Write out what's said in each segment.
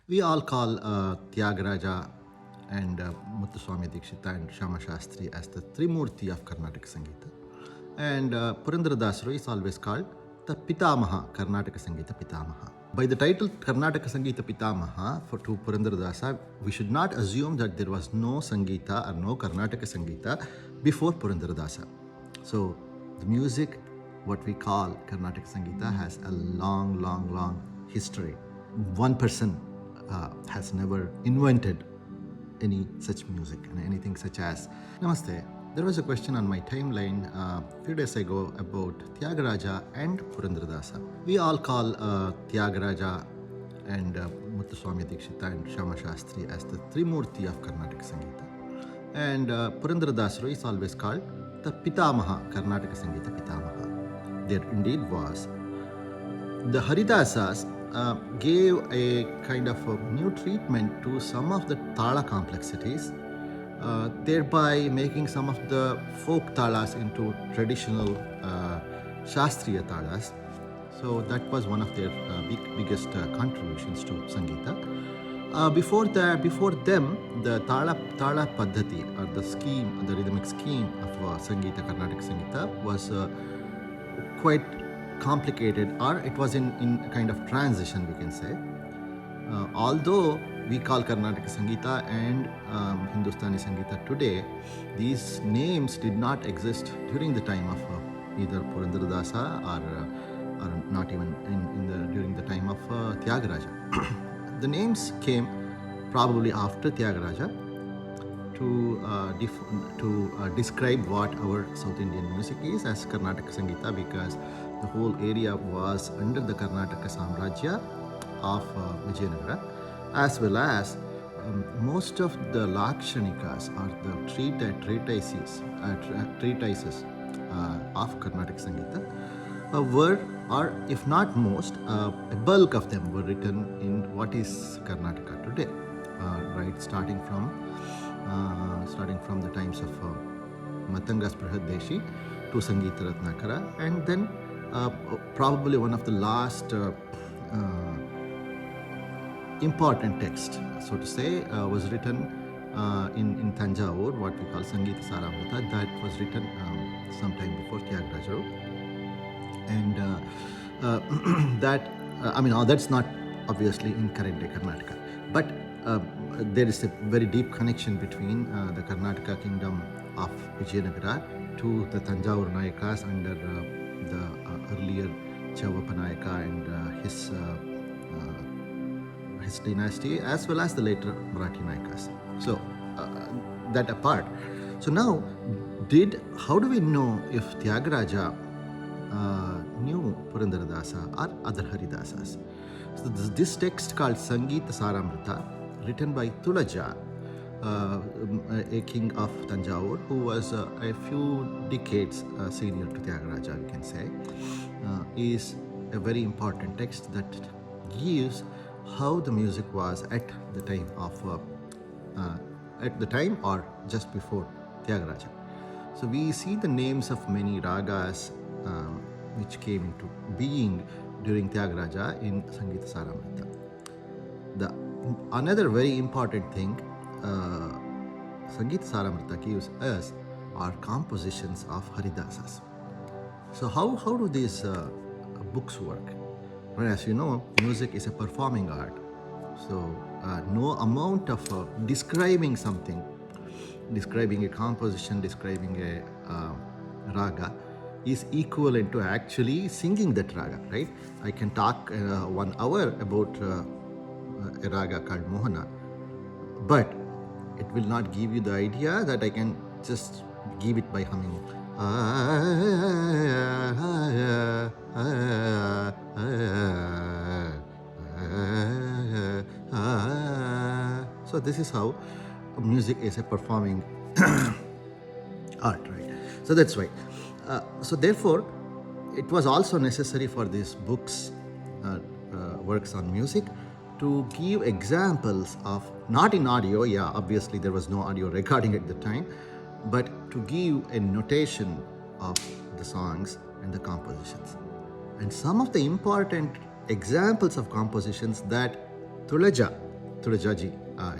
We all call Tyagaraja and Muthuswami Dikshita and Shama Shastri as the Trimurti of Carnatic Sangeeta. And Purandaradasru is always called the Pitamaha, Karnataka Sangeeta Pitamaha. By the title Karnataka Sangeeta Pitamaha to Purandaradasa, we should not assume that there was no Sangeeta or no Karnataka Sangeeta before Purandaradasa. So the music, what we call Karnataka Sangeeta, has a long history. One person has never invented any such music and anything such as Namaste. There was a question on my timeline a few days ago about Tyagaraja and Purandaradasa. We all call Tyagaraja and Muthuswami Dikshita and Shama Shastri as the Trimurti of Carnatic Sangeeta. And Purandaradasru is always called the Pitamaha, Karnataka Sangeeta Pitamaha. There indeed was. The Haridasas gave a kind of a new treatment to some of the tala complexities, thereby making some of the folk talas into traditional Shastriya talas. So that was one of their biggest contributions to Sangeeta. Before them, the tala paddhati, or the scheme, the rhythmic scheme of Sangeeta, Carnatic Sangeeta, was quite complicated, or it was in kind of transition, we can say. Although we call Karnataka Sangeeta and Hindustani Sangeeta today, these names did not exist during the time of either Purandaradasa or not even during the time of Tyagaraja. The names came probably after Tyagaraja to describe what our South Indian music is as Karnataka Sangeeta, because the whole area was under the Karnataka Samrajya of Vijayanagara, as well as most of the Lakshanikas, or the treatises of Karnataka Sangeeta were, or if not most, a bulk of them were written in what is Karnataka today, right, starting from the times of Matangas Prahadeshi to Sangeeta Ratnakara, and then probably one of the last important text, so to say, was written in Tanjavur, what we call Sangeeta Saramrita, that was written sometime before Tyagaraja. And that's not obviously in current day Karnataka, but there is a very deep connection between the Karnataka kingdom of Vijayanagara to the Tanjavur Nayakas under the earlier Chavappa Nayaka and his dynasty, as well as the later Marathi Nayakas. So that apart. So now, how do we know if Tyagaraja knew Purandaradasa or other Haridasas? So this text called Sangeeta Saramrita, written by Tulaja, a king of Tanjavur, who was a few decades senior to Tyagaraja, we can say, is a very important text that gives how the music was at the time or just before Tyagaraja. So we see the names of many ragas which came into being during Tyagaraja in Sangeeta Saramrita. Another very important thing Sangeeta Saramrita gives us are compositions of Haridasas. So how do these books work? Well, as you know, music is a performing art. So no amount of describing something, describing a composition, describing a raga, is equivalent to actually singing that raga, right? I can talk 1 hour about a raga called Mohana, but it will not give you the idea that I can just give it by humming. So this is how music is a performing art, right? So that's why. So therefore, it was also necessary for these books, works on music, to give examples of, not in audio, obviously there was no audio recording at the time, but to give a notation of the songs and the compositions. And some of the important examples of compositions that Tulaja Tulajaji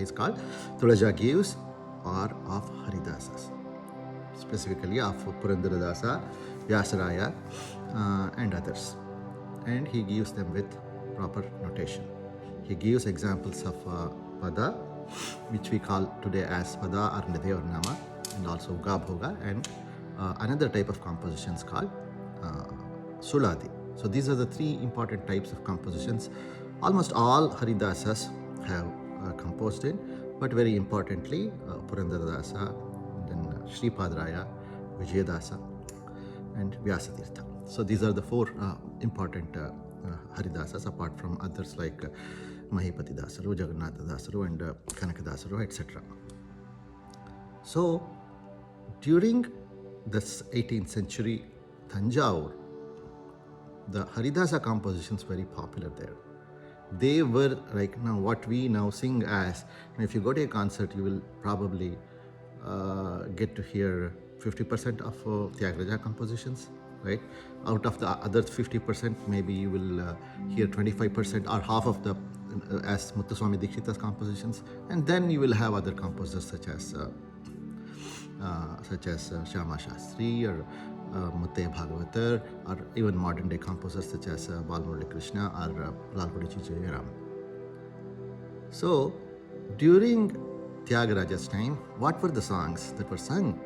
is called. Tulaja gives are of Haridasas, specifically of Purandaradasa, Vyasaraya, and others. And he gives them with proper notation. He gives examples of Pada, which we call today as Pada or Nidhe or Nama, and also Gabhoga, and another type of compositions called Suladi. So these are the three important types of compositions. Almost all Haridasas have composed in, but very importantly, Purandaradasa, then Sripadraya, Vijayadasa, and Vyasatirtha. So these are the four important Haridasas, apart from others like Mahipati Dasaru, Jagannatha Dasaru, and Kanaka Dasaru, etc. So during this 18th century Tanjore, the Haridasa compositions very popular there. They were like now what we now sing as. If you go to a concert, you will probably get to hear 50% of Tyagaraja compositions, right? Out of the other 50%, maybe you will hear 25% or half of the as Muthuswami Dikshita's compositions, and then you will have other composers such as Shyama Shastri or Mutte Bhagavatar, or even modern day composers such as Balmurali Krishna or Lalpudi Chichayaram. So during Tyagaraja's time, what were the songs that were sung?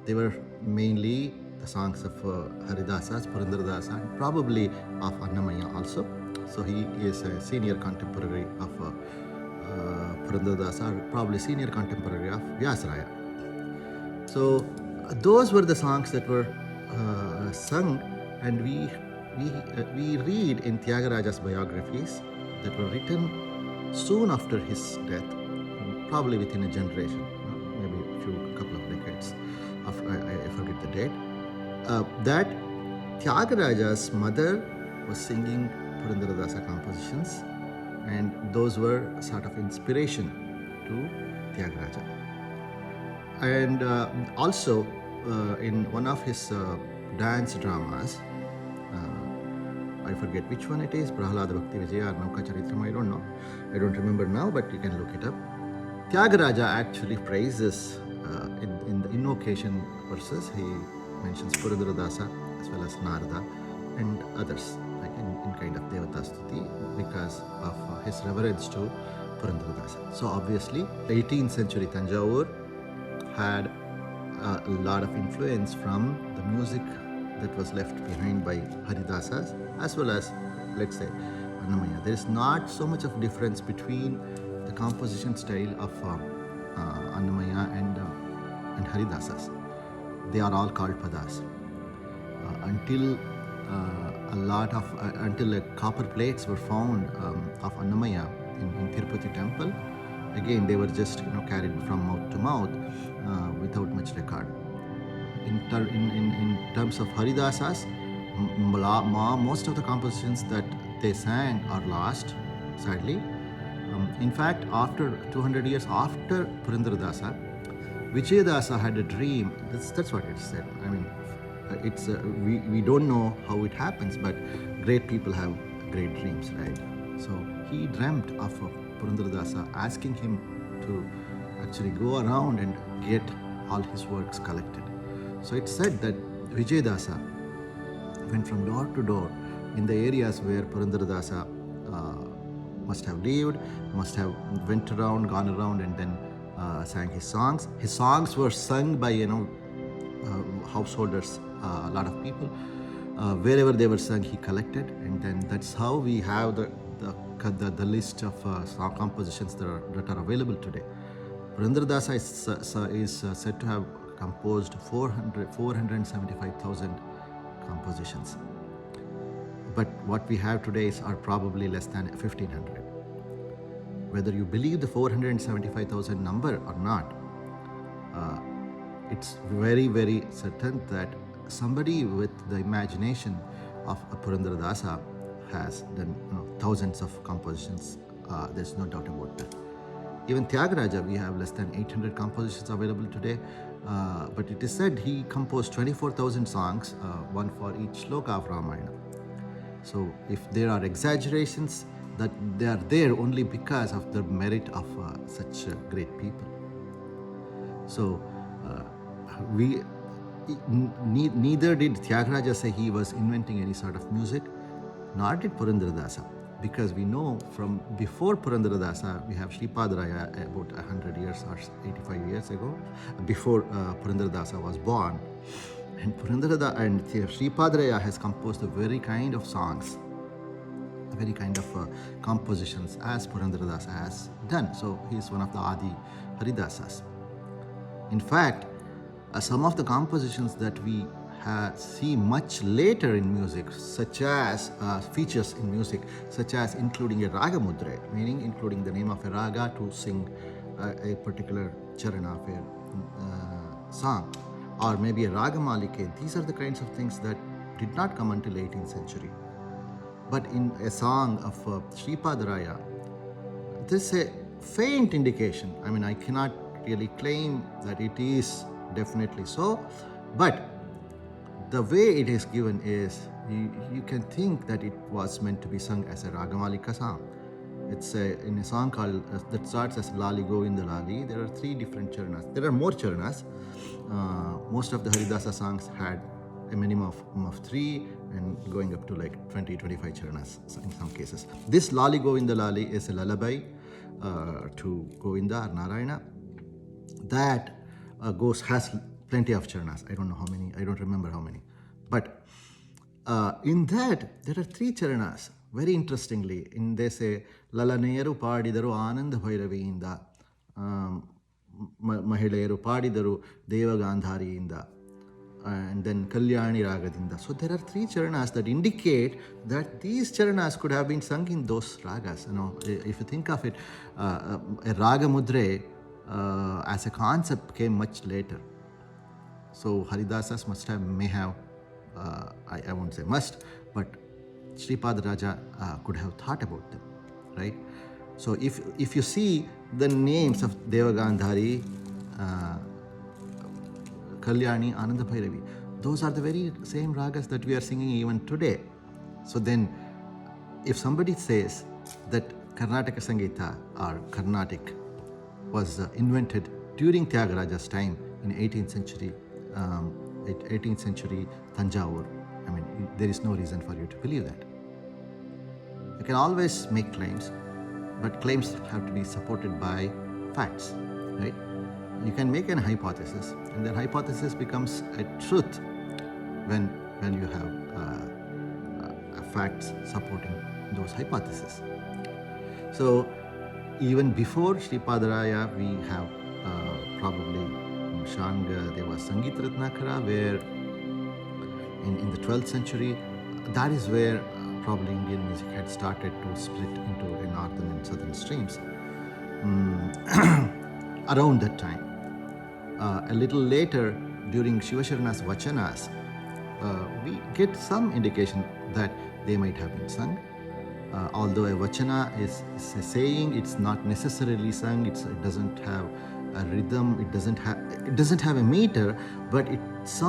They were mainly the songs of Haridasas, Purandaradasa, and probably of Annamaya also. So he is a senior contemporary of Purandaradasa, or probably senior contemporary of Vyasaraya. So those were the songs that were sung, and we read in Tyagaraja's biographies that were written soon after his death, probably within a generation, maybe a couple of decades. I forget the date. That Tyagaraja's mother was singing Purandaradasa compositions, and those were sort of inspiration to Tyagaraja. And also in one of his dance dramas, I forget which one it is, Prahalada Bhakti Vijaya or Nauka Charitram, I don't know. I don't remember now, but you can look it up. Tyagaraja actually praises in the invocation verses, he mentions Purandaradasa as well as Narada and others, like in kind of Devata Stuti, because of his reverence to Purandaradasa. So obviously, 18th century Tanjore had a lot of influence from the music that was left behind by Haridasas, as well as, let's say, Annamaya. There is not so much of difference between the composition style of Annamaya and Haridasas. They are all called padas. Until copper plates were found of Annamaya in Tirupati temple, again they were just carried from mouth to mouth without much record. In terms of Haridasas, most of the compositions that they sang are lost, sadly. In fact, after 200 years after Purandaradasa, Vijayadasa had a dream. That's what it said. I mean, it's we don't know how it happens, but great people have great dreams, right? So he dreamt of Purandaradasa asking him to actually go around and get all his works collected. So it's said that Vijayadasa went from door to door in the areas where Purandaradasa must have lived, must have gone around, and then sang his songs. His songs were sung by householders, a lot of people. Wherever they were sung, he collected, and then that's how we have the list of song compositions that are available today. Purandaradasa is said to have composed 475,000 compositions. But what we have today are probably less than 1,500. Whether you believe the 475,000 number or not, it's very, very certain that somebody with the imagination of Purandaradasa has done thousands of compositions. There's no doubt about that. Even Tyagaraja, we have less than 800 compositions available today, but it is said he composed 24,000 songs, one for each shloka of Ramayana. So if there are exaggerations, that they are there only because of the merit of such great people. So we neither did Tyagaraja say he was inventing any sort of music, nor did Purandaradasa, because we know from before Purandaradasa we have Sripadaraya about 100 years or 85 years ago, before Purandaradasa was born. And Purandaradasa and Sripadaraya has composed a very kind of songs, a very kind of compositions as Purandaradasa has done. So he is one of the Adi Haridasas. In fact, some of the compositions that we see much later in music, such as features in music, such as including a raga mudra, meaning including the name of a raga to sing a particular charana of a song, or maybe a raga malike. These are the kinds of things that did not come until 18th century. But in a song of Sripadaraya, there's a faint indication. I mean, I cannot really claim that it is definitely so, but the way it is given is you can think that it was meant to be sung as a Ragamalika song. It's in a song called that starts as Lali Govinda Lali. There are 3 different charanas. There are more charanas. Most of the Haridasa songs had a minimum of 3 and going up to like 20-25 charanas in some cases. This Lali Govinda Lali is a lullaby to Govinda or Narayana that has plenty of charanas. I don't know how many, I don't remember how many. But in that, there are 3 charanas. Very interestingly, in they say, Lalaneyaru Padidaru Ananda Bhairaviinda, Mahilayaru Padidaru Deva Gandhariinda, and then Kalyani Ragadinda. So there are 3 charanas that indicate that these charanas could have been sung in those ragas. You know, if you think of it, a raga mudre as a concept came much later. So Haridasas may have, I won't say must, but Sripadaraja could have thought about them, right? So if you see the names of Devagandhari, Kalyani, Ananda Bhairavi, those are the very same ragas that we are singing even today. So then, if somebody says that Karnataka Sangita or Carnatic was invented during Tyagaraja's time in 18th century, 18th century Tanjavur, I mean, there is no reason for you to believe that. You can always make claims, but claims have to be supported by facts, right? You can make an hypothesis, and that hypothesis becomes a truth when you have facts supporting those hypotheses. So even before Sripadaraya, we have probably Shanga, there was Sangeet Ratnakara, where in the 12th century, that is where probably Indian music had started to split into a northern and southern streams. Around that time. A little later, during Shivasharana's Vachanas, we get some indication that they might have been sung. Although a Vachana is a saying, it's not necessarily sung, it doesn't have a rhythm, it doesn't have a meter, but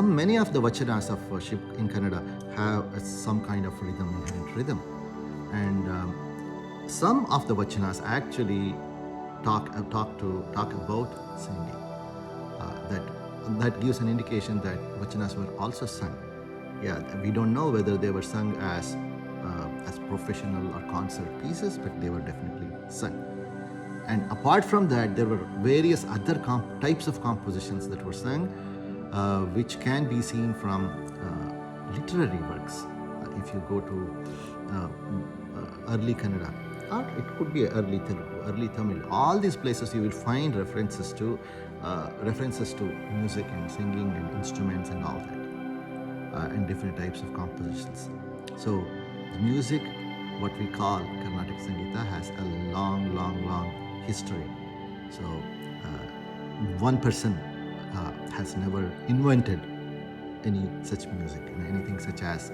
many of the Vachanas of worship in Kannada have some kind of inherent rhythm. And some of the Vachanas actually talk about singing. That gives an indication that Vachanas were also sung. Yeah, we don't know whether they were sung as professional or concert pieces, but they were definitely sung. And apart from that, there were various other types of compositions that were sung, which can be seen from literary works. If you go to early Kannada, or it could be early Telugu, early Tamil, all these places you will find references to music and singing and instruments and all that, and different types of compositions. So the music, what we call Carnatic Sangita, has a long history. So one person has never invented any such music, anything such as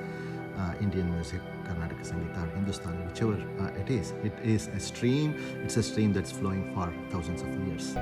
Indian music, Carnatic Sangita, or Hindustani, whichever it is. It is a stream. It's a stream that's flowing for thousands of years.